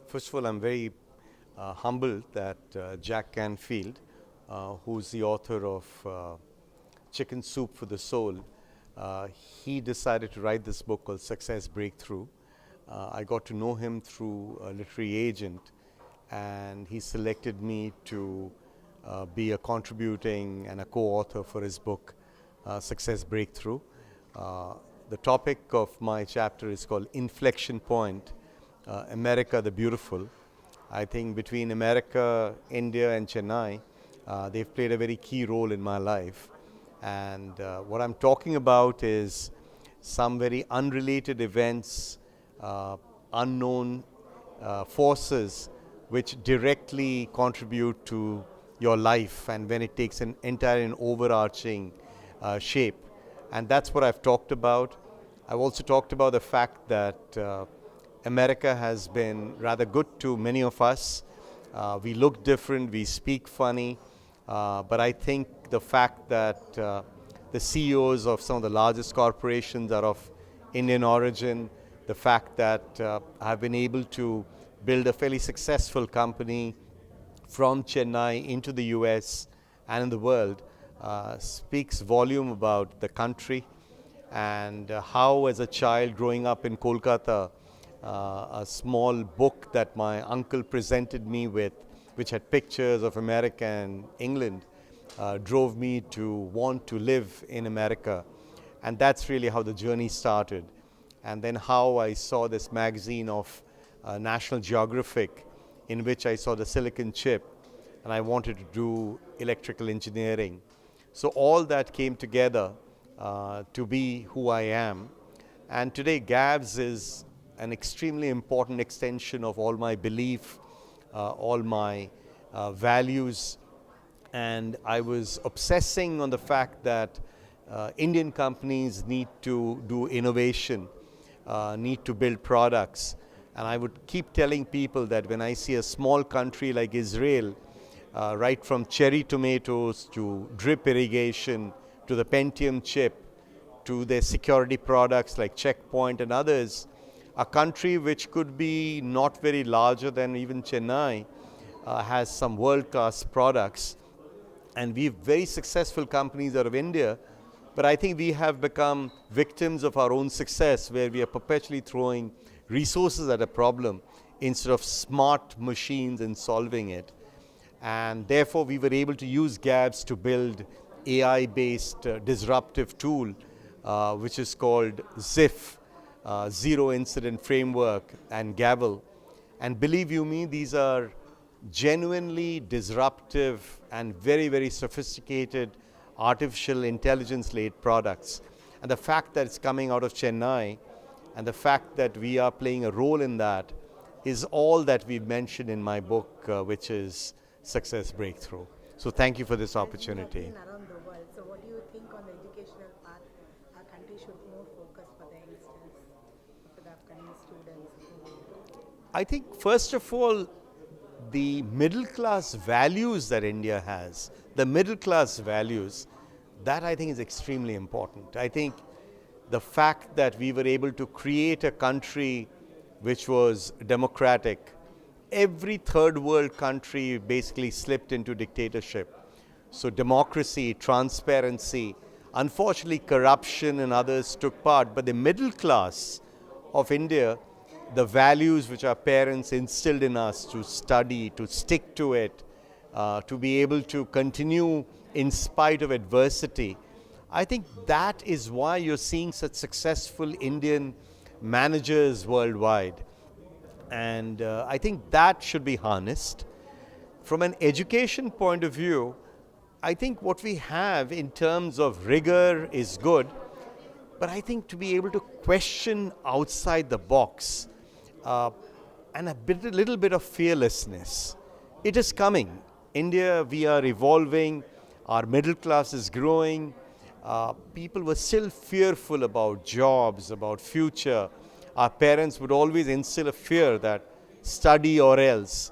First of all, I'm very humbled that Jack Canfield, who's the author of Chicken Soup for the Soul, he decided to write this book called Success Breakthrough. I got to know him through a literary agent, and he selected me to be a contributing and a co-author for his book, Success Breakthrough. The topic of my chapter is called Inflection Point, America the Beautiful. I think between America, India and Chennai, they've played a very key role in my life. And what I'm talking about is some very unrelated events, unknown forces which directly contribute to your life, and when it takes an entire and overarching shape. And that's what I've talked about. I've also talked about the fact that America has been rather good to many of us. We look different, we speak funny, but I think the fact that the CEOs of some of the largest corporations are of Indian origin, the fact that I've been able to build a fairly successful company from Chennai into the US and in the world speaks volume about the country, and how as a child growing up in Kolkata, a small book that my uncle presented me with, which had pictures of America and England, drove me to want to live in America. And that's really how the journey started. And then how I saw this magazine of National Geographic, in which I saw the silicon chip, and I wanted to do electrical engineering. So all that came together to be who I am. And today GAVS is an extremely important extension of all my belief, all my values. And I was obsessing on the fact that Indian companies need to do innovation, need to build products. And I would keep telling people that when I see a small country like Israel, right from cherry tomatoes to drip irrigation to the Pentium chip to their security products like Checkpoint and others, a country which could be not very larger than even Chennai has some world-class products. And we have very successful companies out of India, but I think we have become victims of our own success, where we are perpetually throwing resources at a problem instead of smart machines in solving it. And therefore we were able to use GAVS to build AI-based disruptive tool, which is called ZIF, Zero Incident Framework, and GAVL. And believe you me, these are genuinely disruptive and very, very sophisticated artificial intelligence-led products. And the fact that it's coming out of Chennai, and the fact that we are playing a role in that, is all that we've mentioned in my book, which is Success Breakthrough. So thank you for this opportunity. Around the world. So what do you think on the educational path our country should more focus for the youngsters, for the upcoming students? I think first of all, the middle class values that India has, the middle class values, that I think is extremely important. I think the fact that we were able to create a country which was democratic, every third world country basically slipped into dictatorship. So democracy, transparency, unfortunately corruption and others took part, but the middle class of India, the values which our parents instilled in us to study, to stick to it, to be able to continue in spite of adversity, I think that is why you're seeing such successful Indian managers worldwide. And I think that should be harnessed. From an education point of view, I think what we have in terms of rigor is good, but I think to be able to question outside the box and a little bit of fearlessness, it is coming. India, we are evolving, our middle class is growing. People were still fearful about jobs, about future. Our parents would always instill a fear that study or else.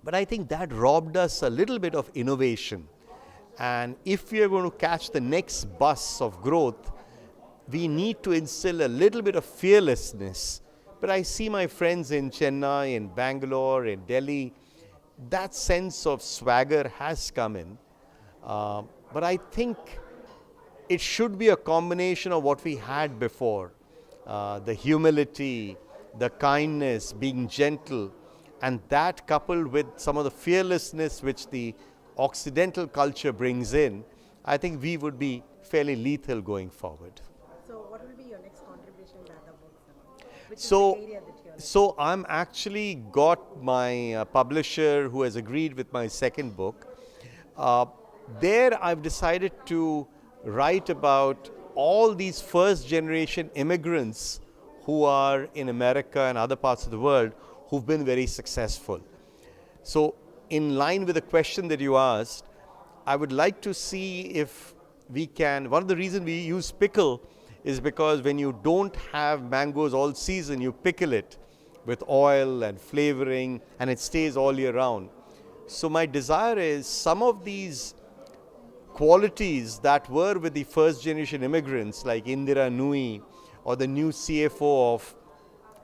But I think that robbed us a little bit of innovation. And if we are going to catch the next bus of growth, we need to instill a little bit of fearlessness But I see my friends in Chennai, in Bangalore, in Delhi, that sense of swagger has come in. But I think it should be a combination of what we had before, the humility, the kindness, being gentle, and that coupled with some of the fearlessness which the Occidental culture brings in, I think we would be fairly lethal going forward. So, what will be your next contribution to other books? Which is the So, area that you're so I'm actually got my publisher who has agreed with my second book. Uh, there I've decided to write about all these first generation immigrants who are in America and other parts of the world who've been very successful. So in line with the question that you asked, I would like to see if we can, one of the reasons we use pickle is because when you don't have mangoes all season, you pickle it with oil and flavoring and it stays all year round. So my desire is some of these qualities that were with the first generation immigrants like Indira Nui or the new CFO of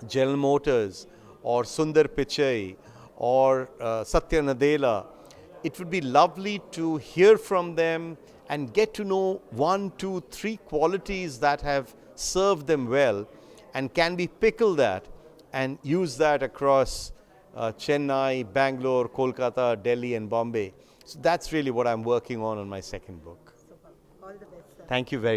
General Motors or Sundar Pichai or Satya Nadella, it would be lovely to hear from them and get to know 1, 2, 3 qualities that have served them well and can be pickled at and use that across Chennai, Bangalore, Kolkata, Delhi and Bombay. So that's really what I'm working on my second book. super. All the best, sir. Thank you very much.